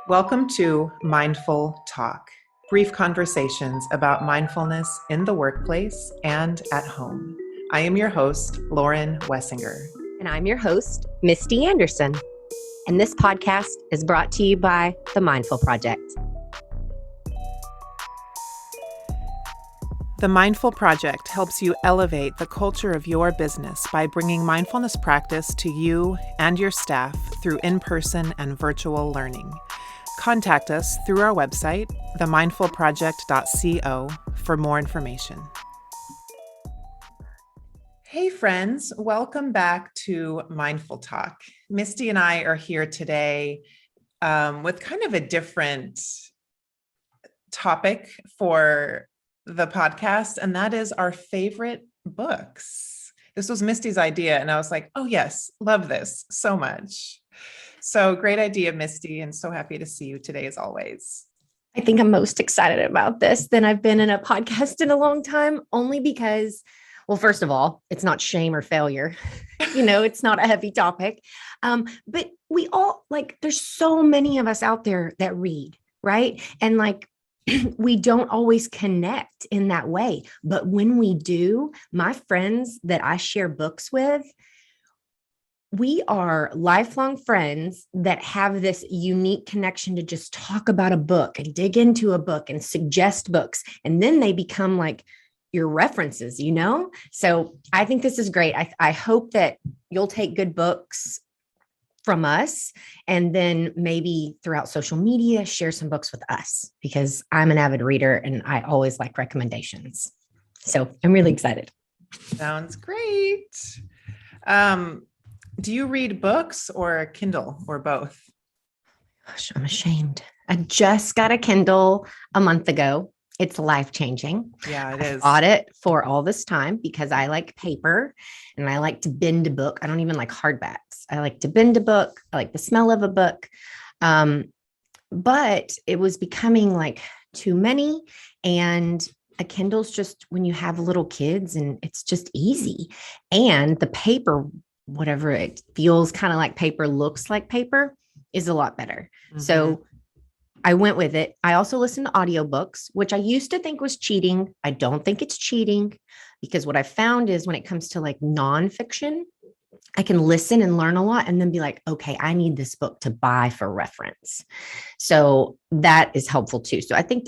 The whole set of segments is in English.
Welcome to Mindful Talk, brief conversations about mindfulness in the workplace and at home. I am your host, Lauren Wessinger. And I'm your host, Misti Anderson. And this podcast is brought to you by the Mindful Project. The Mindful Project helps you elevate the culture of your business by bringing mindfulness practice to you and your staff through in-person and virtual learning. Contact us through our website, themindfulproject.co, for more information. Hey friends, welcome back to Mindful Talk. Misti and I are here today with kind of a different topic for the podcast, and that is our favorite books. This was Misti's idea, and I was like, oh yes, love this so much. So great idea, Misti, and so happy to see you today as always. I think I'm most excited about this than I've been in a podcast in a long time, only because, well, first of all, it's not shame or failure. It's not a heavy topic. But we all there's so many of us out there that read, right? And we don't always connect in that way. But when we do, my friends that I share books with, we are lifelong friends that have this unique connection to just talk about a book and dig into a book and suggest books. And then they become like your references, So I think this is great. I hope that you'll take good books from us and then maybe throughout social media, share some books with us, because I'm an avid reader and I always like recommendations. So I'm really excited. Sounds great. Do you read books or Kindle or both? Gosh, I'm ashamed. I just got a Kindle a month ago. It's life-changing. Yeah, it is. I bought it for all this time because I like paper and I like to bend a book. I don't even like hardbacks. I like to bend a book. I like the smell of a book. But it was becoming too many. And a Kindle's just when you have little kids and it's just easy. And the paper, whatever it feels kind of like paper, looks like paper, is a lot better. Mm-hmm. So I went with it. I also listen to audiobooks, which I used to think was cheating. I don't think it's cheating, because what I found is when it comes to nonfiction, I can listen and learn a lot and then be like, okay, I need this book to buy for reference. So that is helpful too. So I think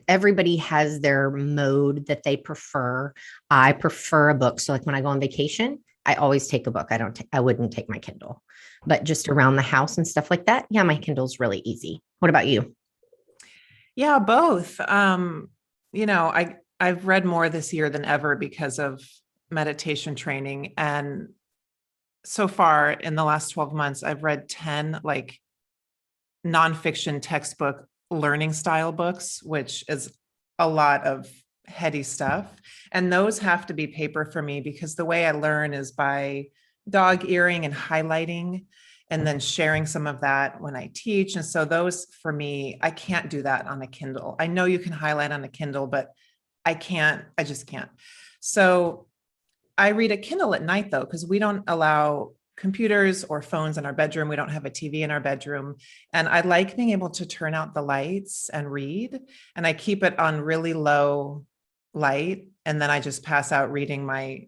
everybody has their mode that they prefer. I prefer a book. So when I go on vacation, I always take a book. I wouldn't take my Kindle, but just around the house and stuff like that. Yeah, my Kindle's really easy. What about you? Yeah, both. I've read more this year than ever because of meditation training. And so far in the last 12 months, I've read 10 nonfiction textbook learning style books, which is a lot of heady stuff. And those have to be paper for me, because the way I learn is by dog earing and highlighting and then sharing some of that when I teach. And so those, for me, I can't do that on a Kindle. I know you can highlight on a Kindle, but I just can't. So I read a Kindle at night though, because we don't allow computers or phones in our bedroom. We don't have a TV in our bedroom. And I like being able to turn out the lights and read. And I keep it on really low light. And then I just pass out reading my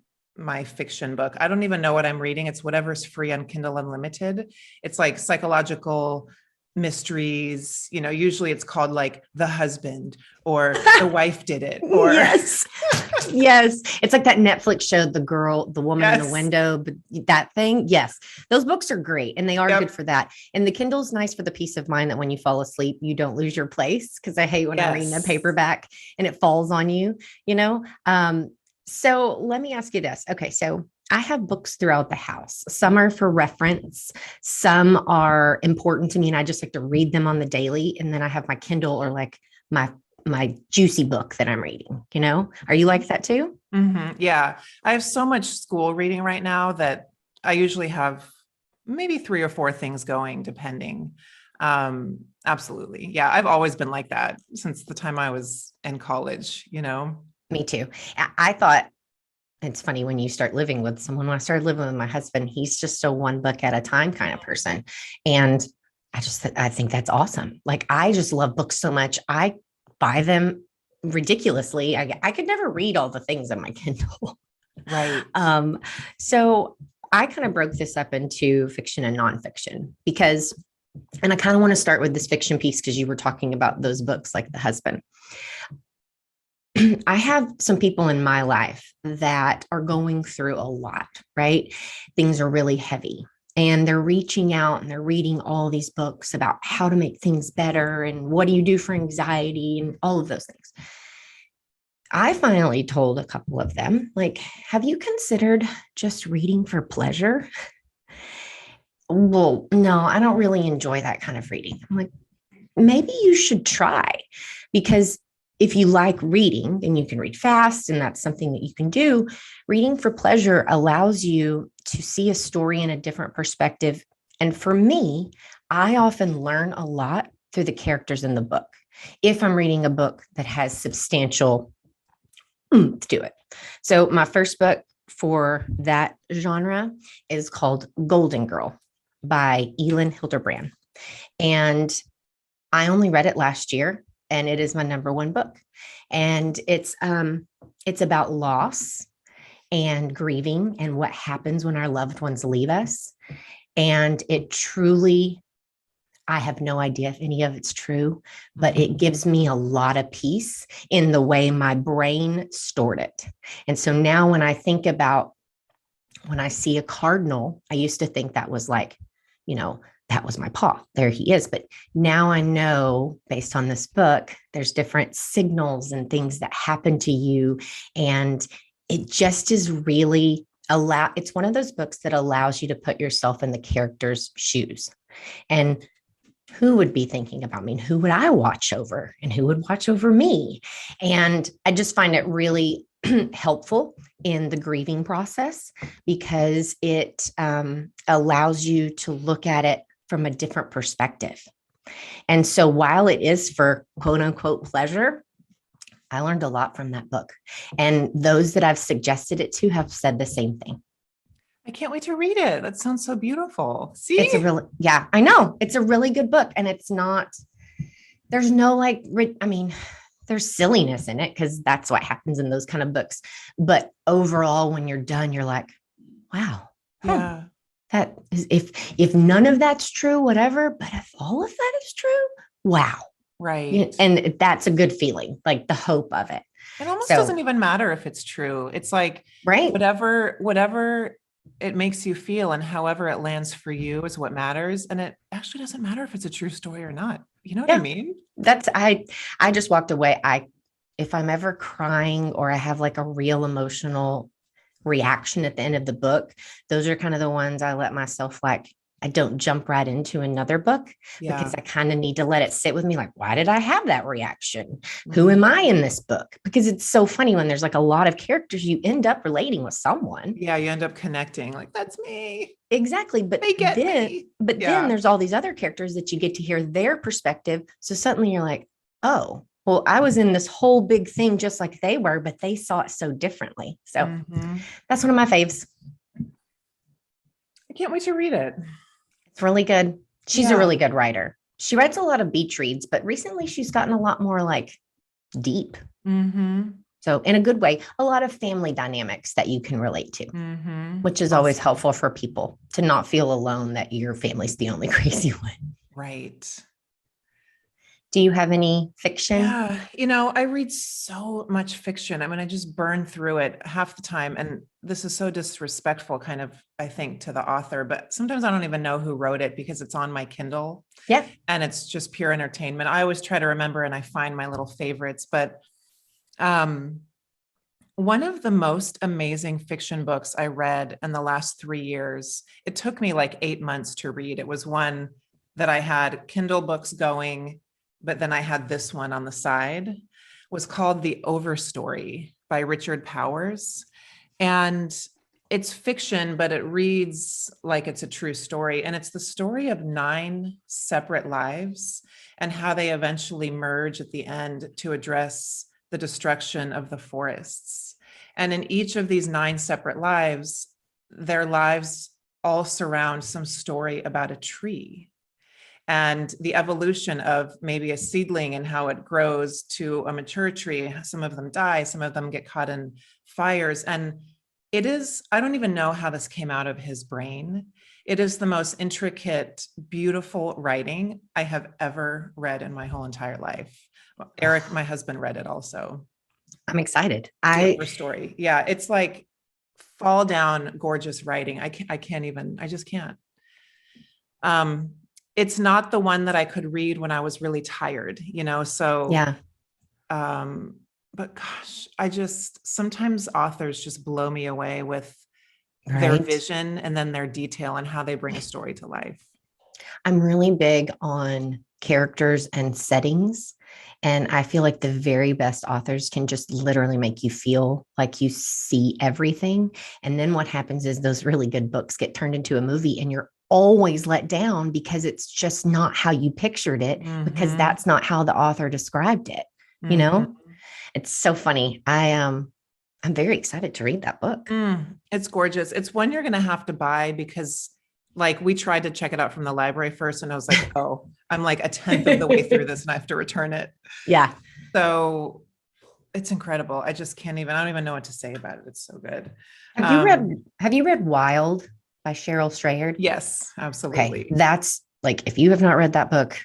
fiction book. I don't even know what I'm reading. It's whatever's free on Kindle Unlimited. It's like psychological mysteries. Usually it's called The Husband or The Wife Did It. Or yes. Yes. It's like that Netflix show, the woman in the window, but that thing. Yes. Those books are great. And they are good for that. And the Kindle's nice for the peace of mind that when you fall asleep, you don't lose your place. Cause I hate when I'm reading a paperback and it falls on you, So let me ask you this. Okay. So I have books throughout the house. Some are for reference. Some are important to me and I just like to read them on the daily. And then I have my Kindle or my juicy book that I'm reading, Are you like that too? Mm-hmm. Yeah. I have so much school reading right now that I usually have maybe 3 or 4 things going, depending. Absolutely. Yeah. I've always been like that since the time I was in college, Me too. I thought it's funny when you start living with someone. When I started living with my husband, he's just a one book at a time kind of person. And I think that's awesome. Like, I just love books so much. I buy them ridiculously. I could never read all the things on my Kindle. Right. Um, so I kind of broke this up into fiction and nonfiction because, and I kind of want to start with this fiction piece because you were talking about those books like The Husband. I have some people in my life that are going through a lot, right? Things are really heavy and they're reaching out and they're reading all these books about how to make things better and what do you do for anxiety and all of those things. I finally told a couple of them, like, have you considered just reading for pleasure? Well, no, I don't really enjoy that kind of reading. I'm like, maybe you should try because if you like reading and you can read fast and that's something that you can do, reading for pleasure allows you to see a story in a different perspective. And for me, I often learn a lot through the characters in the book. If I'm reading a book that has substantial to do it. So my first book for that genre is called Golden Girl by Elin Hildebrand. And I only read it last year and it is my number one book. And it's about loss and grieving and what happens when our loved ones leave us. And it truly, I have no idea if any of it's true, but it gives me a lot of peace in the way my brain stored it. And so now when I think about when I see a cardinal, I used to think that was like, that was my paw. There he is. But now I know based on this book, there's different signals and things that happen to you. And it just is really it's one of those books that allows you to put yourself in the character's shoes. And who would be thinking about me and who would I watch over and who would watch over me? And I just find it really helpful in the grieving process because it allows you to look at it from a different perspective. And so while it is for quote unquote pleasure, I learned a lot from that book. And those that I've suggested it to have said the same thing. I can't wait to read it. That sounds so beautiful. It's a See? really, yeah, I know. It's a really good book. And it's not, there's no like, I mean, there's silliness in it because that's what happens in those kind of books. But overall, when you're done, you're like, wow, Yeah. that is, if none of that's true, whatever, but if all of that is true, wow. Right. And that's a good feeling, like the hope of it. It almost So, doesn't even matter if it's true. It's like right. whatever it makes you feel and however it lands for you is what matters. And it actually doesn't matter if it's a true story or not. You know what I mean? That's I just walked away. If I'm ever crying or I have like a real emotional reaction at the end of the book, those are kind of the ones I let myself like, I don't jump right into another book because I kind of need to let it sit with me. Like, why did I have that reaction? Who am I in this book? Because it's so funny when there's like a lot of characters, you end up relating with someone. Yeah, you end up connecting like that's me. Exactly. But They get me. Then there's all these other characters that you get to hear their perspective. So suddenly you're like, oh, well, I was in this whole big thing just like they were, but they saw it so differently. So that's one of my faves. I can't wait to read it. It's really good. She's a really good writer. She writes a lot of beach reads, but recently she's gotten a lot more like deep. So in a good way, a lot of family dynamics that you can relate to, which is always helpful for people to not feel alone that your family's the only crazy one. Right. Do you have any fiction? Yeah. I read so much fiction. I mean, I just burn through it half the time. And this is so disrespectful, kind of, I think, to the author, but sometimes I don't even know who wrote it because it's on my Kindle. Yeah. And it's just pure entertainment. I always try to remember and I find my little favorites, but one of the most amazing fiction books I read in the last 3 years, it took me like 8 months to read. It was one that I had Kindle books going, but then I had this one on the side, was called The Overstory by Richard Powers. And it's fiction, but it reads like it's a true story. And it's the story of 9 separate lives and how they eventually merge at the end to address the destruction of the forests. And in each of these 9 separate lives, their lives all surround some story about a tree. and the evolution of maybe a seedling and how it grows to a mature tree. Some of them die, some of them get caught in fires. And it is, I don't even know how this came out of his brain. It is the most intricate, beautiful writing I have ever read in my whole entire life. Eric, my husband, read it also. I'm excited. The Overstory. Yeah, it's like fall down, gorgeous writing. I can't even, I just can't. It's not the one that I could read when I was really tired, so yeah. But gosh, sometimes authors just blow me away with their vision and then their detail and how they bring a story to life. I'm really big on characters and settings. And I feel like the very best authors can just literally make you feel like you see everything. And then what happens is those really good books get turned into a movie and you're always let down because it's just not how you pictured it, because that's not how the author described it. It's so funny. I'm very excited to read that book. It's gorgeous. It's one you're going to have to buy because we tried to check it out from the library first and I was like, oh, I'm like a 10th of the way through this and I have to return it. Yeah. So it's incredible. I don't even know what to say about it. It's so good. Have you read Wild by Cheryl Strayhard? Yes, absolutely. Okay. That's if you have not read that book,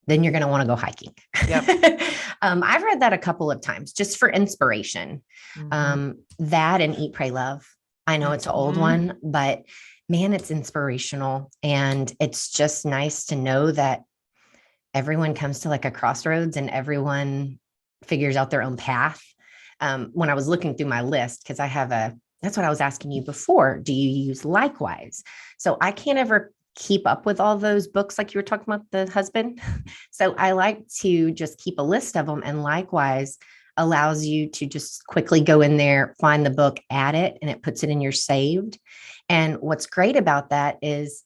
then you're going to want to go hiking. Yep. I've read that a couple of times just for inspiration. That and Eat, Pray, Love. I know it's an old one, but man, it's inspirational. And it's just nice to know that everyone comes to a crossroads and everyone figures out their own path. When I was looking through my list, because that's what I was asking you before. Do you use Likewise? So I can't ever keep up with all those books like you were talking about the husband. So I like to just keep a list of them, and Likewise allows you to just quickly go in there, find the book, add it, and it puts it in your saved. And what's great about that is,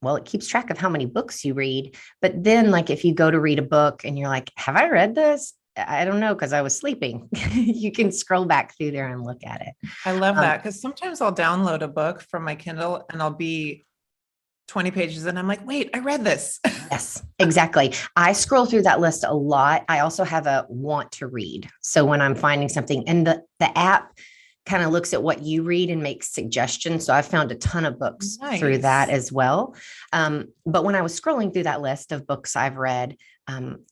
well, it keeps track of how many books you read. But then if you go to read a book and you're like, have I read this? I don't know, because I was sleeping. You can scroll back through there and look at it. I love that, because sometimes I'll download a book from my Kindle and I'll be 20 pages and I'm like, wait, I read this. Yes, exactly. I scroll through that list a lot. I also have a want to read. So when I'm finding something, and the app kind of looks at what you read and makes suggestions. So I've found a ton of books through that as well. But when I was scrolling through that list of books I've read,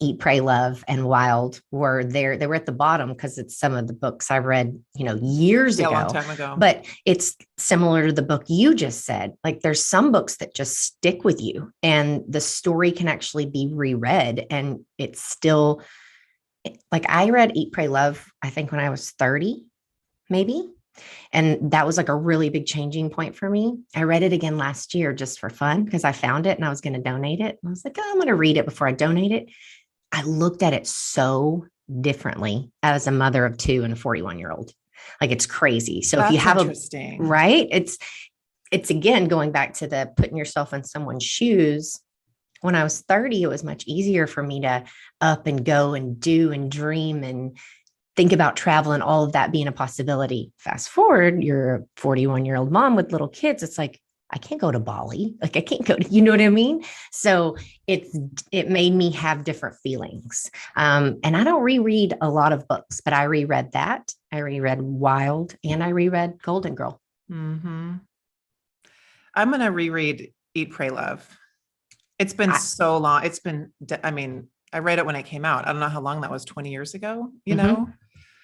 Eat, Pray, Love, and Wild were there. They were at the bottom because it's some of the books I read, years ago. A long time ago. But it's similar to the book you just said. There's some books that just stick with you, and the story can actually be reread, and it's still I read Eat, Pray, Love, I think when I was 30, maybe. And that was a really big changing point for me. I read it again last year just for fun because I found it and I was going to donate it. And I was like, oh, I'm going to read it before I donate it. I looked at it so differently as a mother of two and a 41-year-old. It's crazy. So if you have right, it's again, going back to the putting yourself in someone's shoes. When I was 30, it was much easier for me to up and go and do and dream and think about travel and all of that being a possibility. Fast forward, you're a 41-year-old mom with little kids. It's I can't go to Bali. I can't go to, you know what I mean? So it made me have different feelings. And I don't reread a lot of books, but I reread that. I reread Wild and I reread Golden Girl. I'm going to reread Eat, Pray, Love. It's been so long. I read it when it came out. I don't know how long that was, 20 years ago, you know?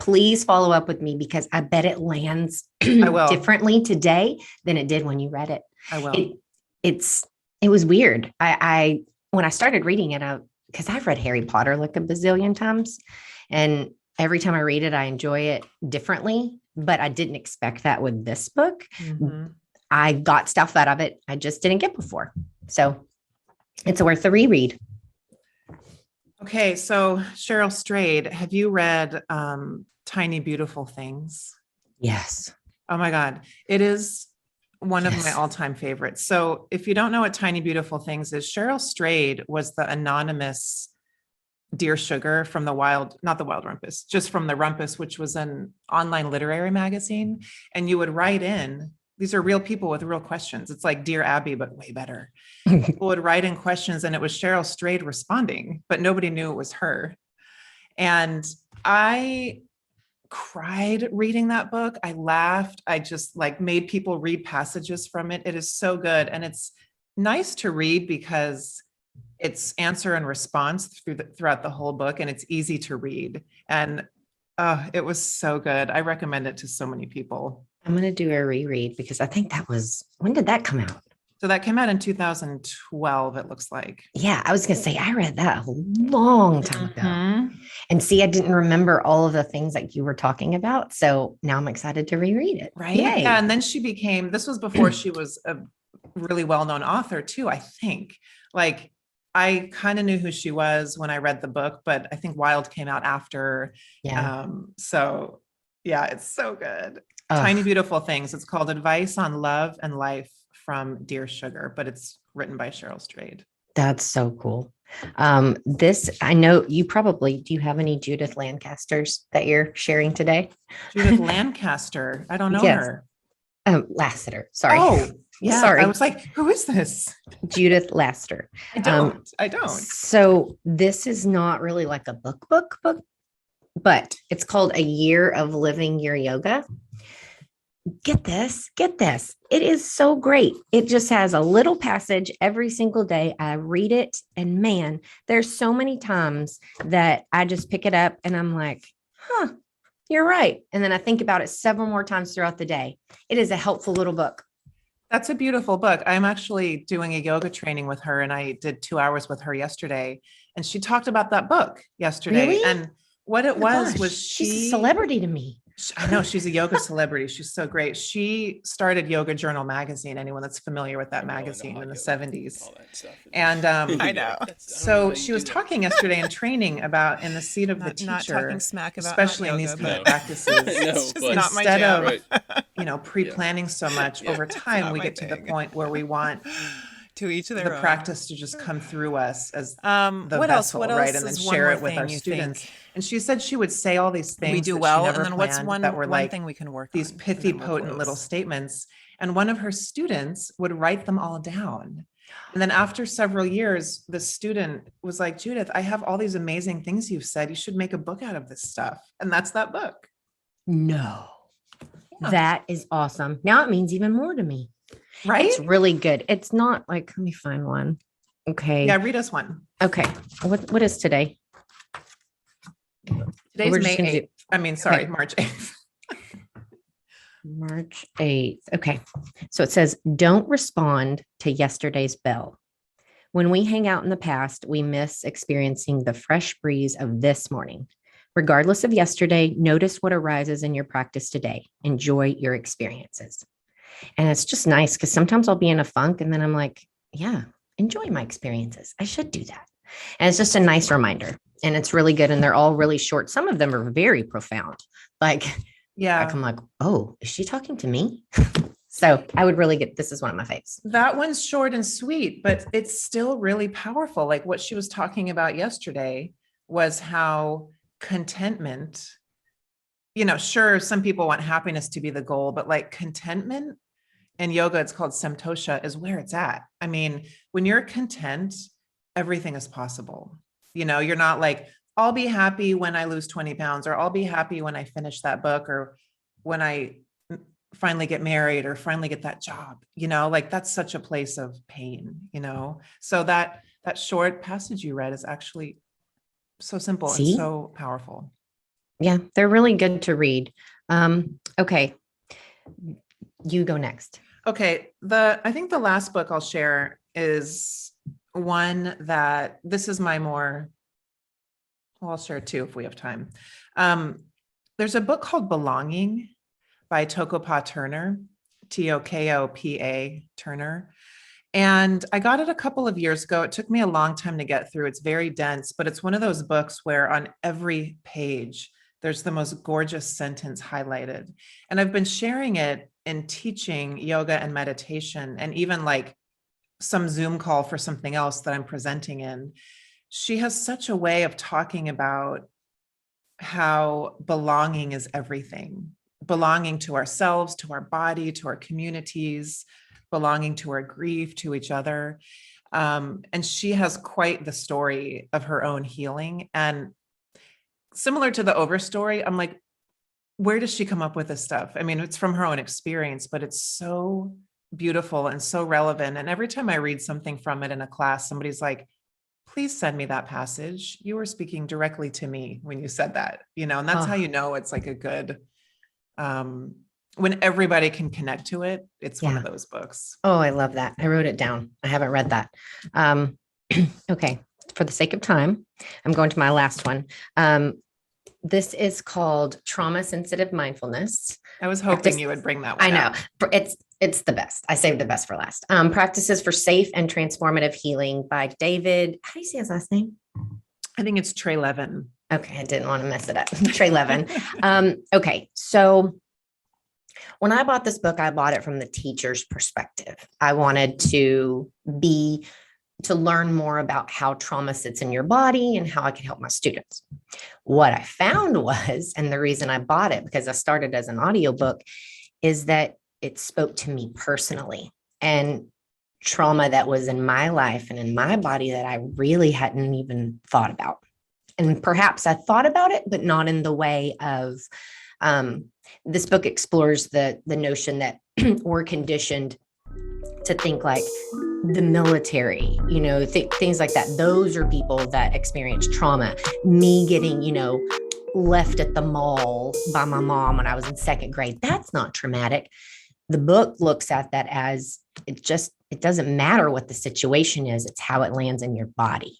Please follow up with me because I bet it lands differently today than it did when you read it. I will. It was weird. I when I started reading it, because I've read Harry Potter a bazillion times, and every time I read it, I enjoy it differently, but I didn't expect that with this book. I got stuff out of it I just didn't get before. So it's worth the reread. Okay, so Cheryl Strayed, have you read Tiny Beautiful Things? Yes. Oh my God. It is one of my all-time favorites. So if you don't know what Tiny Beautiful Things is, Cheryl Strayed was the anonymous Dear Sugar from not the Wild Rumpus, just from the Rumpus, which was an online literary magazine. And you would write in these are real people with real questions. It's like Dear Abby, but way better. People would write in questions and it was Cheryl Strayed responding, but nobody knew it was her. And I cried reading that book. I laughed. I just like made people read passages from it. It is so good. And it's nice to read because it's answer and response throughout the whole book, and it's easy to read. And it was so good. I recommend it to so many people. I'm going to do a reread because I think when did that come out? So that came out in 2012, it looks like. Yeah, I was going to say, I read that a long time ago. And see, I didn't remember all of the things that you were talking about. So now I'm excited to reread it. Right. Yay. Yeah. And then this was before she was a really well-known author too, I think. Like, I kind of knew who she was when I read the book, but I think Wild came out after. Yeah. So yeah, it's so good. Tiny Beautiful Things. It's called Advice on Love and Life from Dear Sugar, but it's written by Cheryl Strayed. That's so cool. I know you probably, do you have any Judith Lancasters that you're sharing today? Judith Lancaster. I don't know her. Lassiter. Sorry. Oh, yeah. Sorry. I was like, who is this? Judith Lassiter. I don't. So this is not really like a book, but it's called A Year of Living Your Yoga. Get this. It is so great. It just has a little passage every single day. I read it, and man, there's so many times that I just pick it up and I'm like, you're right. And then I think about it several more times throughout the day. It is a helpful little book. That's a beautiful book. I'm actually doing a yoga training with her, and I did 2 hours with her yesterday, and she talked about that book yesterday. Really? And what it was she's a celebrity to me. I know, she's a yoga celebrity. She's so great. She started Yoga Journal magazine, anyone that's familiar with that magazine, in the 70s. And I know. So she was talking yesterday in training about in the seat of the teacher, not talking smack about especially in these kind of practices. It's just not my Instead jam. of, pre-planning so much, over time, we get to the point where we want to each of their the own. Practice to just come through us as the what else? vessel, What else right? And then is one share more it with our thing you students. think And she said she would say all these things we do that well, she never and then what's planned one that were like thing we can work these on? pithy, And then we'll potent little close. statements. And one of her students would write them all down. And then after several years, the student was like, Judith, I have all these amazing things you've said. You should make a book out of this stuff. And that's that book. No, Yeah. that is awesome. Now it means even more to me. Right? It's really good. It's not like, let me find one. Okay. Yeah, read us one. Okay. What is today? Today's We're just May gonna 8th. I mean, sorry, March 8th. March 8th. Okay. So it says, don't respond to yesterday's bell. When we hang out in the past, we miss experiencing the fresh breeze of this morning. Regardless of yesterday, notice what arises in your practice today. Enjoy your experiences. And it's just nice because sometimes I'll be in a funk and then I'm like, yeah, enjoy my experiences. I should do that. And it's just a nice reminder. And it's really good. And they're all really short. Some of them are very profound. Like, Yeah. I'm like, oh, is she talking to me? So I would really this is one of my faves. That one's short and sweet, but it's still really powerful. Like what she was talking about yesterday was how contentment, sure, some people want happiness to be the goal, but like contentment in yoga, it's called samtosha, is where it's at. I mean, when you're content, everything is possible. You're not like, I'll be happy when I lose 20 pounds, or I'll be happy when I finish that book, or when I finally get married, or finally get that job, like that's such a place of pain, so that short passage you read is actually so simple. See? And so powerful. Yeah, they're really good to read. Okay. You go next. Okay. I think the last book I'll share is one that this is my more, well, I'll share two if we have time. There's a book called Belonging by Tocopa Turner, Tokopa Turner. And I got it a couple of years ago. It took me a long time to get through. It's very dense, but it's one of those books where on every page, there's the most gorgeous sentence highlighted. And I've been sharing it in teaching yoga and meditation, and even like some Zoom call for something else that I'm presenting in. She has such a way of talking about how belonging is everything. belonging to ourselves, to our body, to our communities, belonging to our grief, to each other. And she has quite the story of her own healing. And similar to the Overstory, I'm like, where does she come up with this stuff? I mean, it's from her own experience, but it's so beautiful and so relevant. And every time I read something from it in a class, somebody's like, please send me that passage. You were speaking directly to me when you said that, and that's how you know it's like a good, when everybody can connect to it, it's one of those books. Oh, I love that. I wrote it down. I haven't read that. Okay. For the sake of time, I'm going to my last one. This is called Trauma Sensitive Mindfulness. I was hoping you would bring that one. I know. It's the best. I saved the best for last. Practices for Safe and Transformative Healing by David. How do you say his last name? I think it's Trey Levin. Okay. I didn't want to mess it up. Trey Levin. Okay. So when I bought this book, I bought it from the teacher's perspective. I wanted to learn more about how trauma sits in your body and how I can help my students. What I found was, and the reason I bought it, because I started as an audiobook, is that it spoke to me personally, and trauma that was in my life and in my body that I really hadn't even thought about. And perhaps I thought about it, but not in the way of, this book explores the notion that we're conditioned to think like the military, things like that. Those are people that experience trauma. Me getting, left at the mall by my mom when I was in second grade, that's not traumatic. The book looks at that as it doesn't matter what the situation is, it's how it lands in your body.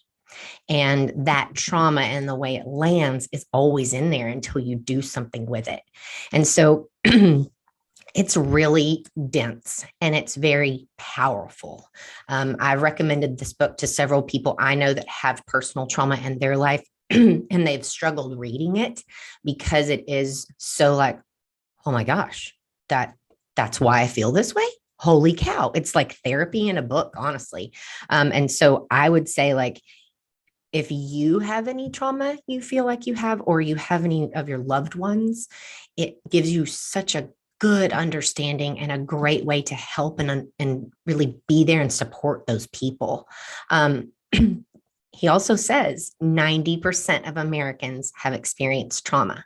And that trauma and the way it lands is always in there until you do something with it. And so it's really dense and it's very powerful. I've recommended this book to several people I know that have personal trauma in their life, and they've struggled reading it because it is so like, oh my gosh, that's why I feel this way. Holy cow. It's like therapy in a book, honestly. And so I would say, like, if you have any trauma you feel like you have, or you have any of your loved ones, it gives you such a good understanding and a great way to help and really be there and support those people. He also says 90% of Americans have experienced trauma.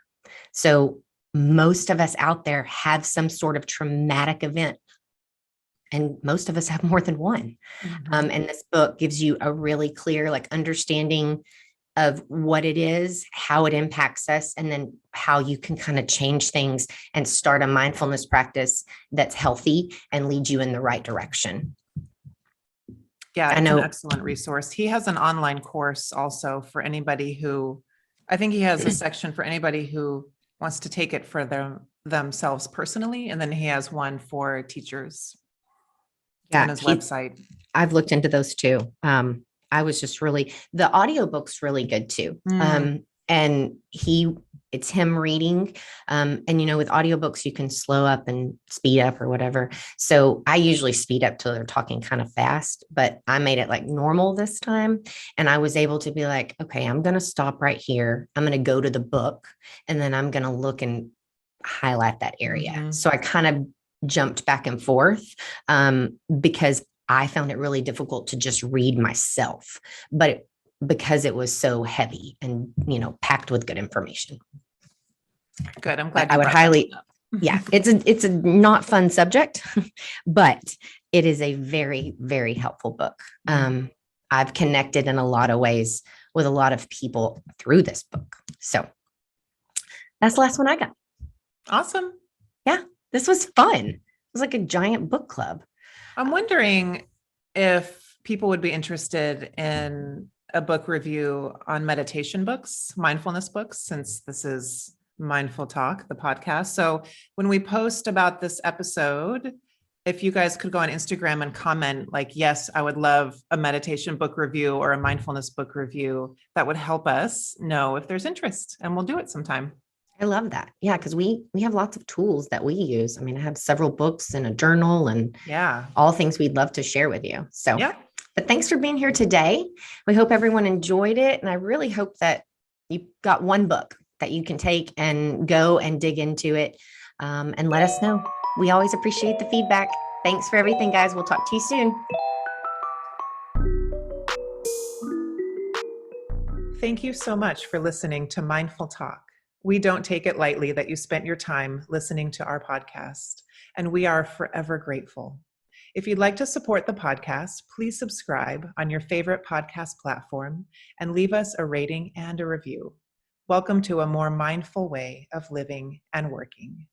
So most of us out there have some sort of traumatic event, and most of us have more than one. Mm-hmm. And this book gives you a really clear, understanding of what it is, how it impacts us, and then how you can kind of change things and start a mindfulness practice that's healthy and lead you in the right direction. Yeah, it's an excellent resource. He has an online course also for anybody who, I think he has a section for anybody who wants to take it for themselves personally. And then he has one for teachers on his website. I've looked into those too. I was just the audiobook's really good too. And it's him reading. And with audiobooks, you can slow up and speed up or whatever. So I usually speed up till they're talking kind of fast, but I made it like normal this time. And I was able to be like, okay, I'm going to stop right here. I'm going to go to the book, and then I'm going to look and highlight that area. Mm-hmm. So I kind of jumped back and forth because I found it really difficult to just read myself, but because it was so heavy and, packed with good information. Good. I'm glad I would highly, yeah, it's a not fun subject, but it is a very, very helpful book. I've connected in a lot of ways with a lot of people through this book. So that's the last one I got. Awesome. Yeah, this was fun. It was like a giant book club. I'm wondering if people would be interested in a book review on meditation books, mindfulness books, since this is Mindful Talk, the podcast. So when we post about this episode, if you guys could go on Instagram and comment like, yes, I would love a meditation book review or a mindfulness book review, that would help us know if there's interest, and we'll do it sometime. I love that. Yeah, because we have lots of tools that we use. I mean, I have several books and a journal and all things we'd love to share with you. So, but thanks for being here today. We hope everyone enjoyed it. And I really hope that you got one book that you can take and go and dig into it. and let us know. We always appreciate the feedback. Thanks for everything, guys. We'll talk to you soon. Thank you so much for listening to Mindful Talk. We don't take it lightly that you spent your time listening to our podcast, and we are forever grateful. If you'd like to support the podcast, please subscribe on your favorite podcast platform and leave us a rating and a review. Welcome to a more mindful way of living and working.